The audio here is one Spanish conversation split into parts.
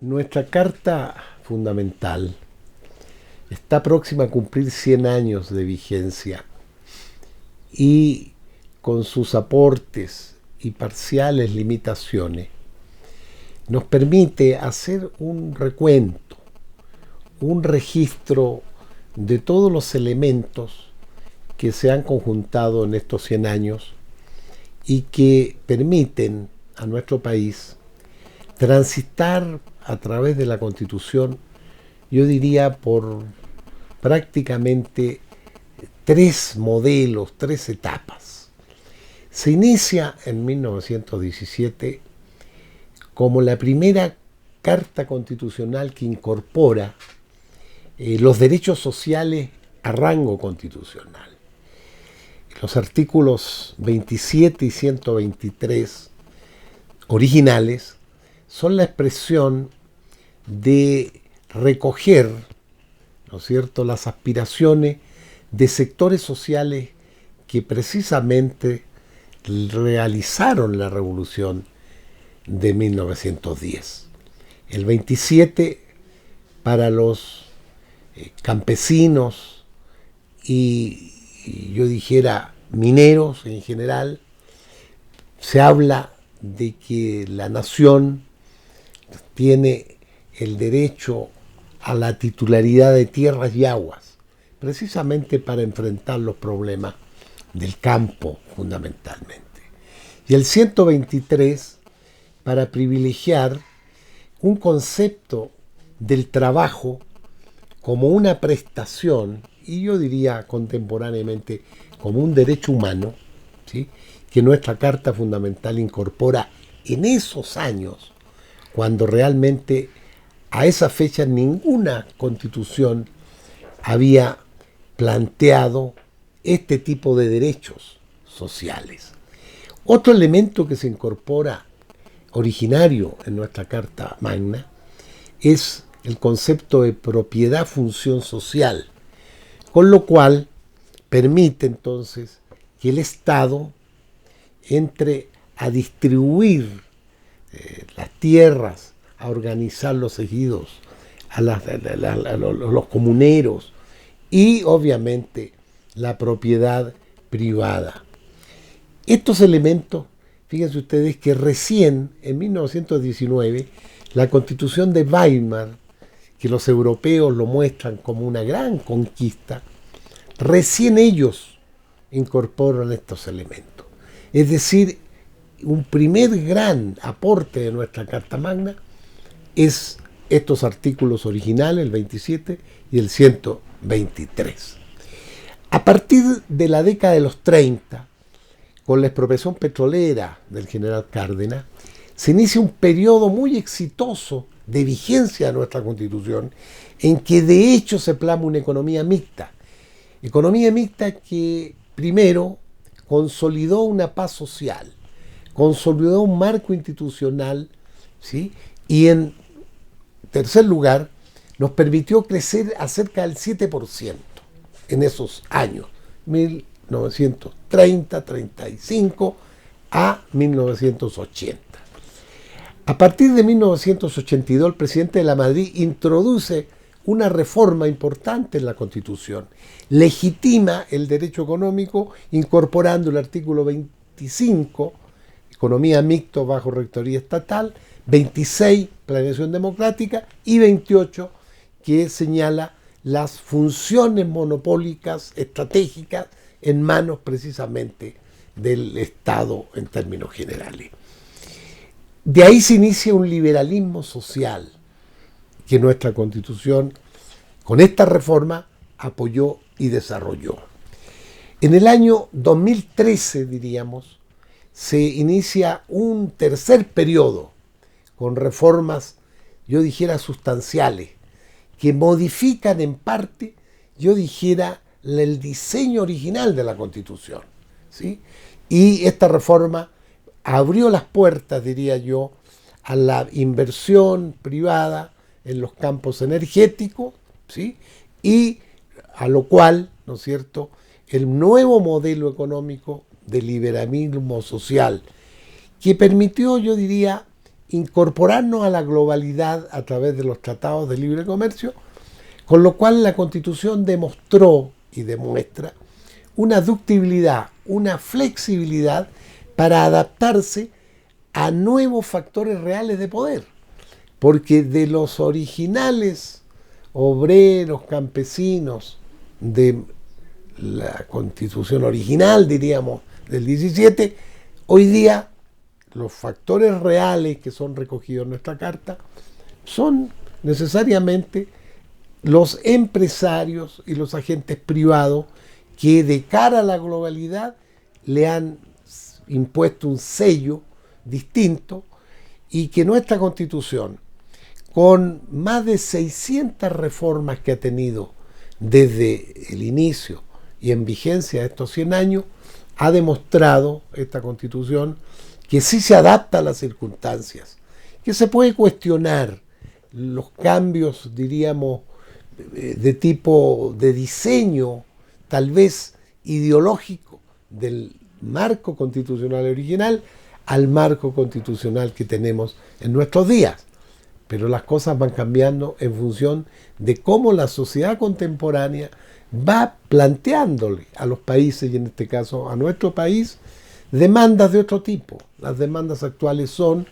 Nuestra Carta Fundamental está próxima a cumplir 100 años de vigencia y con sus aportes y parciales limitaciones nos permite hacer un recuento, un registro de todos los elementos que se han conjuntado en estos 100 años y que permiten a nuestro país transitar a través de la Constitución, yo diría, por prácticamente tres modelos, tres etapas. Se inicia en 1917 como la primera carta constitucional que incorpora los derechos sociales a rango constitucional. Los artículos 27 y 123 originales son la expresión de recoger, ¿no es cierto?, las aspiraciones de sectores sociales que precisamente realizaron la revolución de 1910. El 27 para los campesinos y yo dijera mineros en general, se habla de que la nación tiene el derecho a la titularidad de tierras y aguas, precisamente para enfrentar los problemas del campo fundamentalmente. Y el 123 para privilegiar un concepto del trabajo como una prestación, y yo diría contemporáneamente como un derecho humano, ¿sí?, que nuestra Carta Fundamental incorpora en esos años, cuando realmente a esa fecha ninguna constitución había planteado este tipo de derechos sociales. Otro elemento que se incorpora originario en nuestra Carta Magna es el concepto de propiedad-función social, con lo cual permite entonces que el Estado entre a distribuir las tierras, a organizar los ejidos, a los comuneros y obviamente la propiedad privada. Estos elementos, fíjense ustedes que recién en 1919 la Constitución de Weimar, que los europeos lo muestran como una gran conquista, recién ellos incorporan estos elementos. Es decir, un primer gran aporte de nuestra Carta Magna es estos artículos originales, el 27 y el 123. A partir de la década de los 30, con la expropiación petrolera del general Cárdenas, se inicia un periodo muy exitoso de vigencia de nuestra Constitución, en que de hecho se plasma una economía mixta. Economía mixta que primero consolidó una paz social, consolidó un marco institucional, ¿sí?, y en tercer lugar nos permitió crecer a cerca del 7% en esos años, 1930, 35 a 1980. A partir de 1982, el presidente de la Madrid introduce una reforma importante en la Constitución. Legitima el derecho económico incorporando el artículo 25, economía mixta bajo rectoría estatal, 26, planeación democrática, y 28, que señala las funciones monopólicas estratégicas en manos precisamente del Estado en términos generales. De ahí se inicia un liberalismo social que nuestra Constitución, con esta reforma, apoyó y desarrolló. En el año 2013, diríamos, se inicia un tercer periodo con reformas, yo dijera, sustanciales, que modifican en parte, yo dijera, el diseño original de la Constitución, ¿sí? Y esta reforma abrió las puertas, diría yo, a la inversión privada en los campos energéticos, ¿sí?, y a lo cual, ¿no es cierto?, el nuevo modelo económico de liberalismo social, que permitió, yo diría, incorporarnos a la globalidad a través de los tratados de libre comercio, con lo cual la Constitución demostró y demuestra una ductibilidad, una flexibilidad para adaptarse a nuevos factores reales de poder. Porque de los originales obreros, campesinos de la Constitución original, diríamos, del 17, hoy día los factores reales que son recogidos en nuestra Carta son necesariamente los empresarios y los agentes privados que de cara a la globalidad le han impuesto un sello distinto, y que nuestra Constitución, con más de 600 reformas que ha tenido desde el inicio y en vigencia de estos 100 años, ha demostrado esta Constitución que sí se adapta a las circunstancias, que se puede cuestionar los cambios, diríamos, de tipo de diseño, tal vez ideológico, del marco constitucional original al marco constitucional que tenemos en nuestros días. Pero las cosas van cambiando en función de cómo la sociedad contemporánea va planteándole a los países, y en este caso a nuestro país, demandas de otro tipo. Las demandas actuales son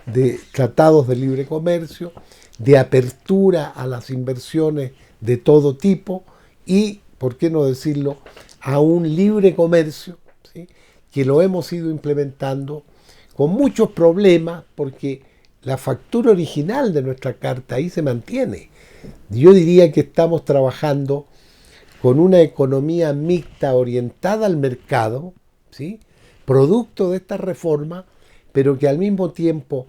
de tratados de libre comercio, de apertura a las inversiones de todo tipo y, por qué no decirlo, a un libre comercio, ¿sí?, que lo hemos ido implementando con muchos problemas, porque la factura original de nuestra Carta ahí se mantiene. Yo diría que estamos trabajando con una economía mixta orientada al mercado, ¿sí?, producto de esta reforma, pero que al mismo tiempo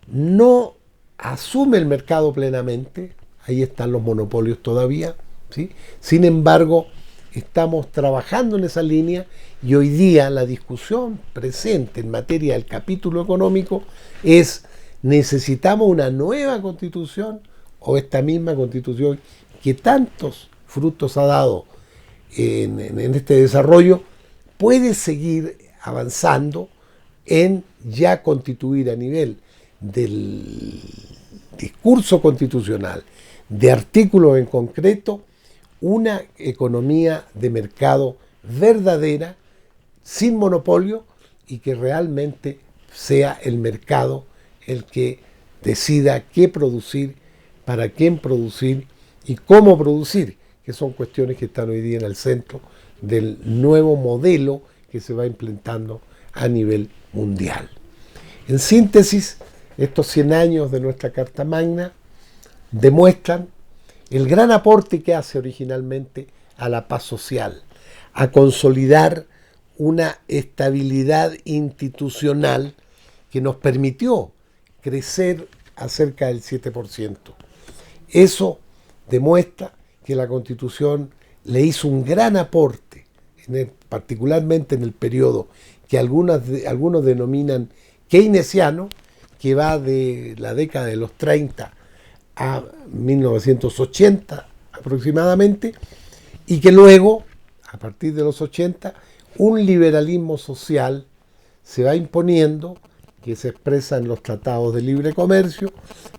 no asume el mercado plenamente. Ahí están los monopolios todavía, ¿sí? Sin embargo, estamos trabajando en esa línea, y hoy día la discusión presente en materia del capítulo económico es: ¿necesitamos una nueva Constitución o esta misma Constitución que tantos frutos ha dado en este desarrollo puede seguir avanzando en ya constituir a nivel del discurso constitucional, de artículos en concreto, una economía de mercado verdadera, sin monopolio, y que realmente sea el mercado el que decida qué producir, para quién producir y cómo producir, que son cuestiones que están hoy día en el centro del nuevo modelo que se va implementando a nivel mundial. En síntesis, estos 100 años de nuestra Carta Magna demuestran el gran aporte que hace originalmente a la paz social, a consolidar una estabilidad institucional que nos permitió crecer a cerca del 7%. Eso demuestra que la Constitución le hizo un gran aporte, particularmente en el periodo que algunos denominan keynesiano, que va de la década de los 30 a 1980 aproximadamente, y que luego, a partir de los 80, un liberalismo social se va imponiendo, que se expresa en los tratados de libre comercio,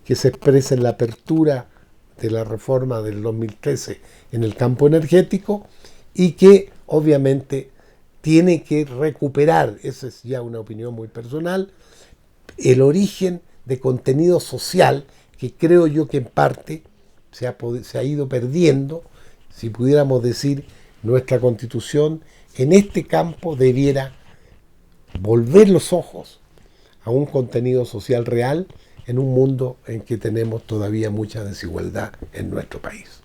que se expresa en la apertura de la reforma del 2013 en el campo energético, y que obviamente tiene que recuperar, esa es ya una opinión muy personal, el origen de contenido social que creo yo que en parte se ha ido perdiendo. Si pudiéramos decir, nuestra Constitución en este campo debiera volver los ojos a un contenido social real en un mundo en que tenemos todavía mucha desigualdad en nuestro país.